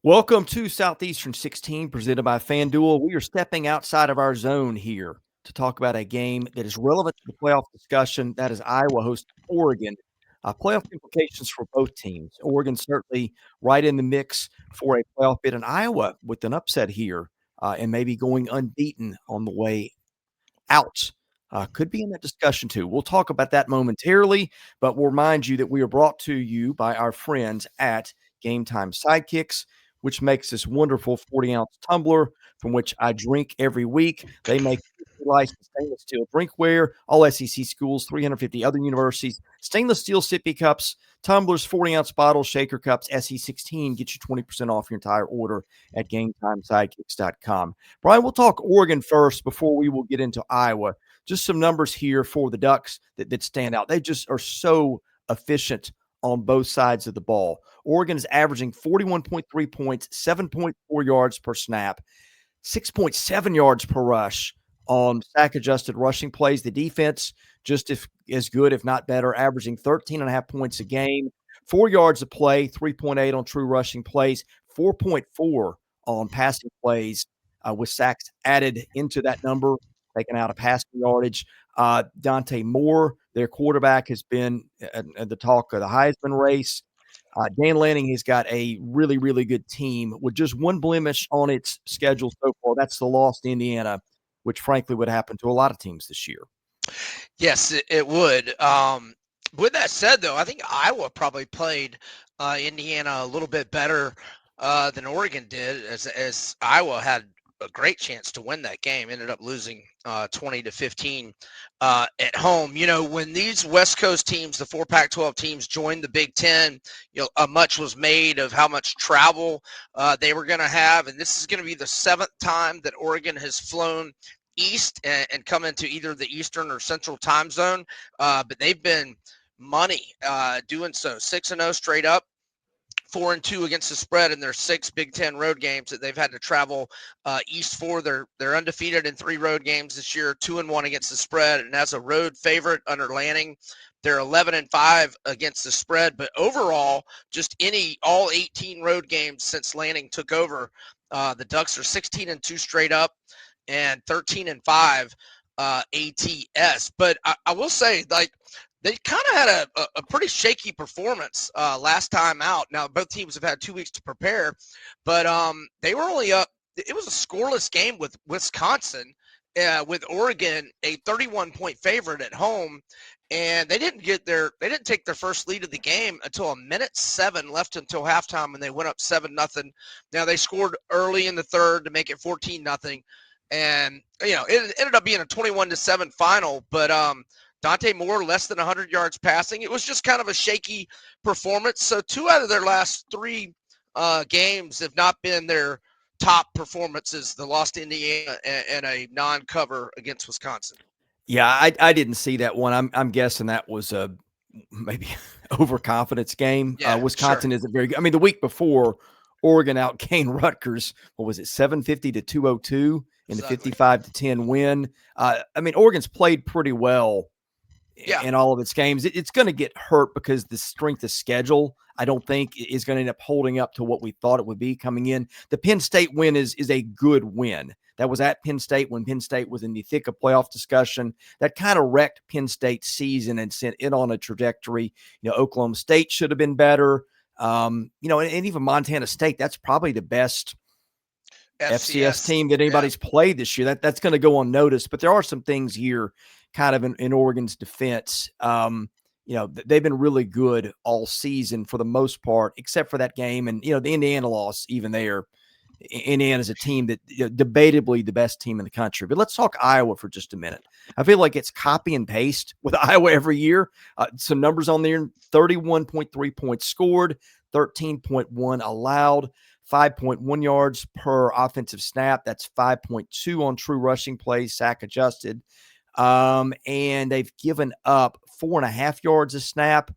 Welcome to Southeastern 16, presented by FanDuel. We are stepping outside of our zone here to talk about a game that is relevant to the playoff discussion. That is Iowa hosting Oregon. Playoff implications for both teams. Oregon certainly right in the mix for a playoff bid, and Iowa with an upset here and maybe going unbeaten on the way out. Could be in that discussion too. We'll talk about that momentarily, but we'll remind you that we are brought to you by our friends at GameTime SIDEKICKS, which makes this wonderful 40-ounce tumbler from which I drink every week. They make licensed stainless steel drinkware, all SEC schools, 350 other universities, stainless steel sippy cups, tumblers, 40-ounce bottles, shaker cups, SE16. Get you 20% off your entire order at GameTimeSidekicks.com. Brian, we'll talk Oregon first before we will get into Iowa. Just some numbers here for the Ducks that stand out. They just are so efficient on both sides of the ball. Oregon is averaging 41.3 points, 7.4 yards per snap, 6.7 yards per rush on sack-adjusted rushing plays. The defense just as good, if not better, averaging 13.5 points a game, 4 yards a play, 3.8 on true rushing plays, 4.4 on passing plays with sacks added into that number, taken out of passing yardage. Dante Moore, their quarterback, has been at the talk of the Heisman race. Dan Lanning has got a really, really good team with just one blemish on its schedule so far. That's the loss to Indiana, which frankly would happen to a lot of teams this year. Yes, it would. With that said, though, I think Iowa probably played Indiana a little bit better than Oregon did, as Iowa had a great chance to win that game. Ended up losing 20-15 at home. You know, when these West Coast teams, the 4 Pac-12 teams, joined the Big Ten, much was made of how much travel they were going to have, and this is going to be the 7th time that Oregon has flown east and come into either the Eastern or Central time zone, but they've been money doing so. 6-0 straight up. 4-2 against the spread in their 6 Big Ten road games that they've had to travel east for. They're undefeated in 3 road games this year, 2-1 against the spread, and as a road favorite under Lanning, they're 11-5 against the spread. But overall, just all 18 road games since Lanning took over, the Ducks are 16-2 straight up and 13-5 ATS. But I will say, like, they kind of had a pretty shaky performance last time out. Now, both teams have had 2 weeks to prepare, but they were only up. It was a scoreless game with Wisconsin, with Oregon a 31-point favorite at home, and they didn't take their first lead of the game until 1:07 left until halftime, and they went up 7-0. Now they scored early in the third to make it 14-0, and it ended up being a 21-7 final, but Dante Moore, less than 100 yards passing. It was just kind of a shaky performance. So 2 out of their last 3 games have not been their top performances. The loss to Indiana and a non-cover against Wisconsin. Yeah, I didn't see that one. I'm guessing that was a maybe overconfidence game. Yeah, Wisconsin sure. isn't very good. I mean, the week before, Oregon outgained Rutgers. What was it, 750 to 202 in Exactly. the 55-10 win? I mean, Oregon's played pretty well in all of its games. It's going to get hurt because the strength of schedule, I don't think, is going to end up holding up to what we thought it would be coming in. The Penn State win is a good win. That was at Penn State when Penn State was in the thick of playoff discussion. That kind of wrecked Penn State's season and sent it on a trajectory. Oklahoma State should have been better. And even Montana State, that's probably the best FCS team that anybody's played this year. That's going to go unnoticed. But there are some things here kind of in Oregon's defense. They've been really good all season for the most part, except for that game. And, the Indiana loss, even there, Indiana's a team that debatably the best team in the country. But let's talk Iowa for just a minute. I feel like it's copy and paste with Iowa every year. Some numbers on there: 31.3 points scored, 13.1 allowed, 5.1 yards per offensive snap. That's 5.2 on true rushing plays, sack adjusted. And they've given up 4.5 yards a snap,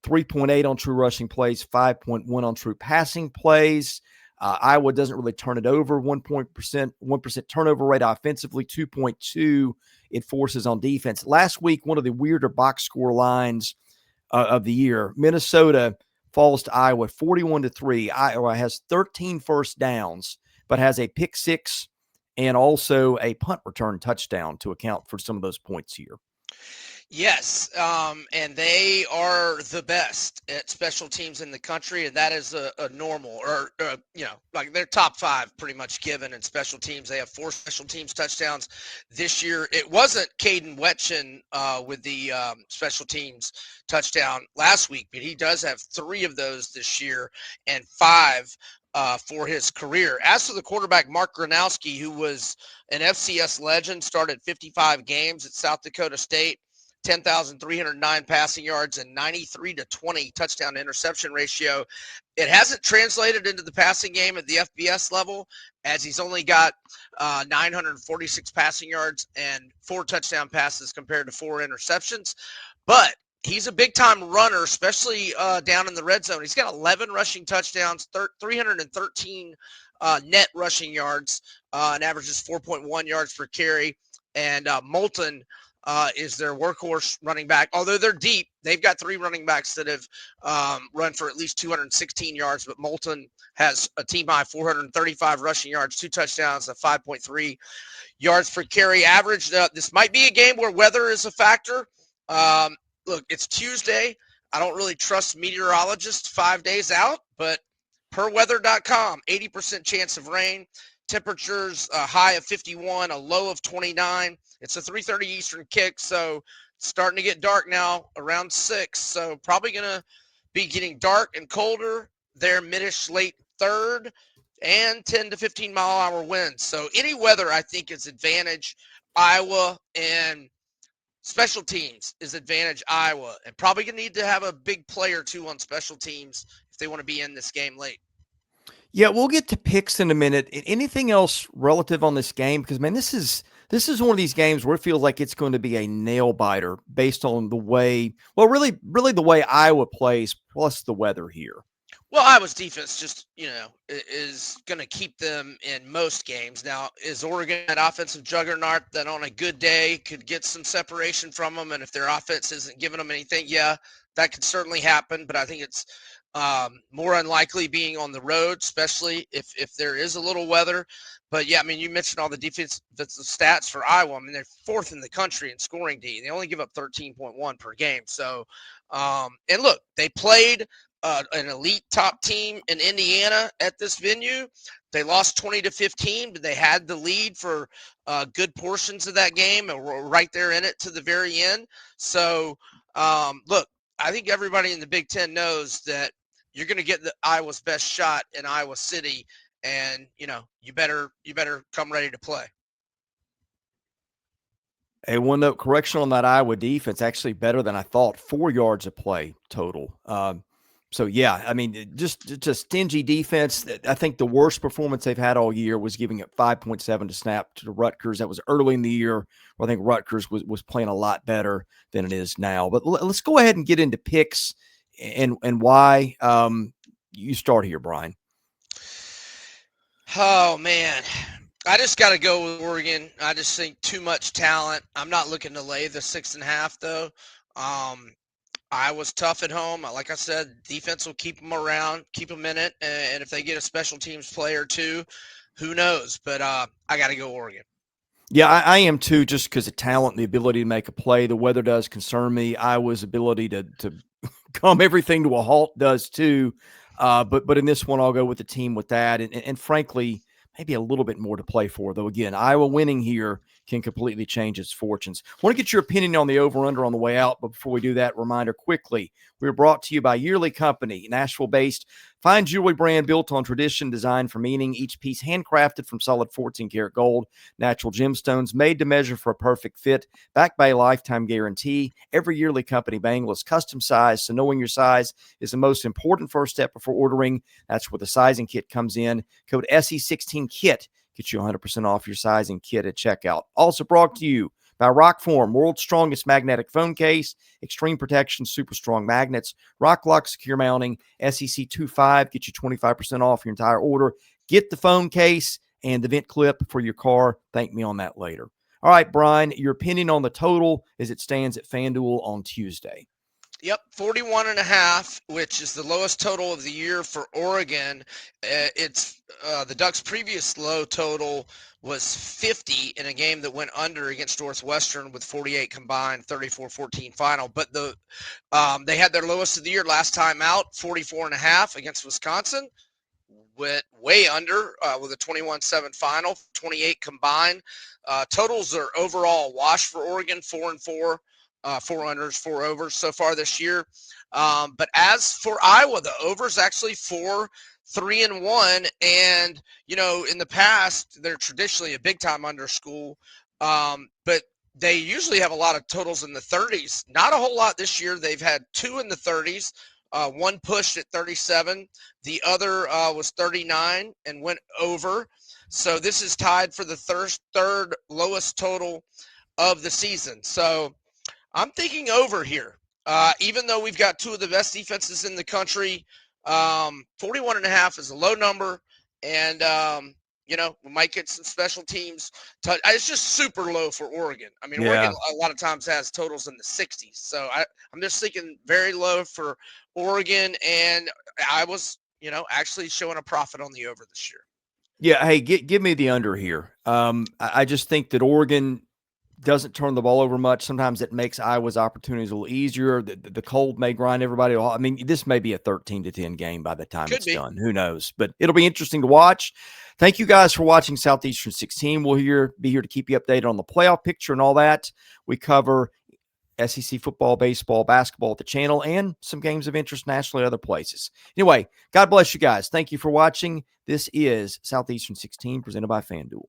3.8 on true rushing plays, 5.1 on true passing plays. Iowa doesn't really turn it over. 1% turnover rate offensively, 2.2 it forces on defense. Last week, one of the weirder box score lines of the year, Minnesota falls to Iowa 41-3. Iowa has 13 first downs, but has a pick six and also a punt return touchdown to account for some of those points here. Yes, and they are the best at special teams in the country, and that is a normal, or like they're top 5 pretty much given in special teams. They have 4 special teams touchdowns this year. It wasn't Caden Wetchen with the special teams touchdown last week, but he does have 3 of those this year and 5 for his career. As for the quarterback, Mark Gronowski, who was an FCS legend, started 55 games at South Dakota State. 10,309 passing yards and 93-20 touchdown to interception ratio. It hasn't translated into the passing game at the FBS level, as he's only got 946 passing yards and 4 touchdown passes compared to 4 interceptions. But he's a big-time runner, especially down in the red zone. He's got 11 rushing touchdowns, 313 net rushing yards, and averages 4.1 yards per carry. And Moulton is their workhorse running back. Although they're deep, they've got 3 running backs that have run for at least 216 yards, but Moulton has a team high 435 rushing yards, 2 touchdowns, a 5.3 yards per carry average. This might be a game where weather is a factor. Look, it's Tuesday. I don't really trust meteorologists 5 days out, but per weather.com, 80% chance of rain. Temperatures a high of 51, a low of 29. It's a 3:30 Eastern kick, so it's starting to get dark now around 6. So probably going to be getting dark and colder there mid-ish late third, and 10 to 15 mile hour winds. So any weather, I think, is advantage Iowa, and special teams is advantage Iowa, and probably going to need to have a big play or 2 on special teams if they want to be in this game late. Yeah, we'll get to picks in a minute. Anything else relative on this game? Because, man, this is one of these games where it feels like it's going to be a nail biter based on the way, well, really the way Iowa plays plus the weather here. Well, Iowa's defense just, is going to keep them in most games. Now, is Oregon an offensive juggernaut that on a good day could get some separation from them? And if their offense isn't giving them anything, yeah, that could certainly happen. But I think it's more unlikely being on the road, especially if there is a little weather. But yeah, I mean, you mentioned all the defense stats for Iowa. I mean, they're 4th in the country in scoring D. They only give up 13.1 per game. So, and look, they played an elite top team in Indiana at this venue. They lost 20-15, but they had the lead for good portions of that game and were right there in it to the very end. So, look, I think everybody in the Big Ten knows that you're going to get the Iowa's best shot in Iowa City, and you better come ready to play. A 1-note correction on that Iowa defense, actually better than I thought. 4 yards of play total. So yeah, I mean, just a stingy defense. I think the worst performance they've had all year was giving it 5.7 to snap to Rutgers. That was early in the year, where I think Rutgers was playing a lot better than it is now. But let's go ahead and get into picks and why. You start here, Brian. Oh man, I just got to go with Oregon. I just think too much talent. I'm not looking to lay the 6.5 though. Iowa's tough at home. Like I said, defense will keep them around, keep them in it. And if they get a special teams player or 2, who knows? But I got to go Oregon. Yeah, I am too, just because of talent and the ability to make a play. The weather does concern me. Iowa's ability to calm everything to a halt does too. But in this one, I'll go with the team with that. And frankly, maybe a little bit more to play for, though. Again, Iowa winning here can completely change its fortunes. I want to get your opinion on the over-under on the way out, but before we do that, reminder quickly, we're brought to you by Yearly Company, Nashville-based fine jewelry brand built on tradition, designed for meaning, each piece handcrafted from solid 14-karat gold, natural gemstones, made to measure for a perfect fit, backed by a lifetime guarantee. Every Yearly Company bangle is custom sized, so knowing your size is the most important first step before ordering. That's where the sizing kit comes in. Code SE16KIT gets you 100% off your sizing kit at checkout. Also brought to you by ROKFORM, world's strongest magnetic phone case, extreme protection, super strong magnets, Rock Lock secure mounting, SEC25 get you 25% off your entire order. Get the phone case and the vent clip for your car. Thank me on that later. All right, Brian, your opinion on the total as it stands at FanDuel on Tuesday. Yep, 41.5, which is the lowest total of the year for Oregon. It's the Ducks' previous low total was 50 in a game that went under against Northwestern with 48 combined, 34-14 final. But they had their lowest of the year last time out, 44.5 against Wisconsin. Went way under with a 21-7 final, 28 combined. Totals are overall wash for Oregon, 4-4. 4 unders, 4 overs so far this year. But as for Iowa, the overs actually 4-3-1. And, in the past, they're traditionally a big time under school. But they usually have a lot of totals in the 30s. Not a whole lot this year. They've had 2 in the 30s. One pushed at 37. The other was 39 and went over. So this is tied for the third lowest total of the season. So I'm thinking over here. Even though we've got 2 of the best defenses in the country, 41.5 is a low number. And, we might get some special teams. It's just super low for Oregon. I mean, Oregon Yeah. a lot of times has totals in the 60s. So I'm just thinking very low for Oregon. And I was, actually showing a profit on the over this year. Yeah. Hey, give me the under here. I just think that Oregon doesn't turn the ball over much. Sometimes it makes Iowa's opportunities a little easier. The cold may grind everybody. I mean, this may be a 13-10 game by the time Could it's be. done. Who knows? But it'll be interesting to watch. Thank you guys for watching Southeastern 16. We'll be here to keep you updated on the playoff picture and all that. We cover SEC football, baseball, basketball at the channel, and some games of interest nationally at other places. Anyway, God bless you guys. Thank you for watching. This is Southeastern 16 presented by FanDuel.